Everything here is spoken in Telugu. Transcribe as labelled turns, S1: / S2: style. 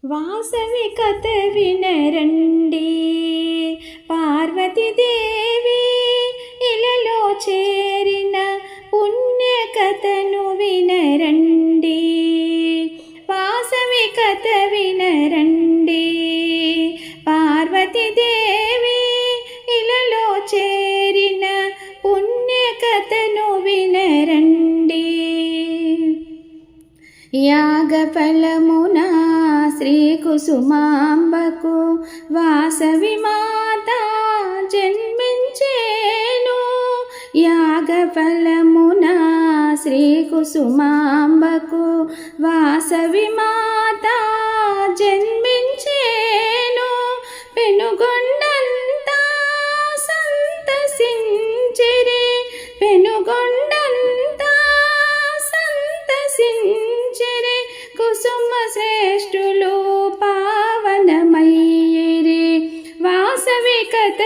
S1: వాసవి కథ వినరండి, పార్వతీదేవి ఇలలో చేరిన పుణ్య కథను వినరండి. వాసవి కథ వినరండి, పార్వతీదేవి ఇలలో చేరిన పుణ్య కథను వినరండి. యాగఫలమున శ్రీ కుసుమాంబకు వాసవి మాత జన్మించేను. యాగఫలమున శ్రీ కుసుమాంబకు వాసవి మాత జన్మించేను. పెనుగొండంతా సంతసించిరి, పెనుగొండంతా సంతసించిరి, కుసుమ శ్రేష్ఠులు పావనమయ్యిరి. వాసవి కథ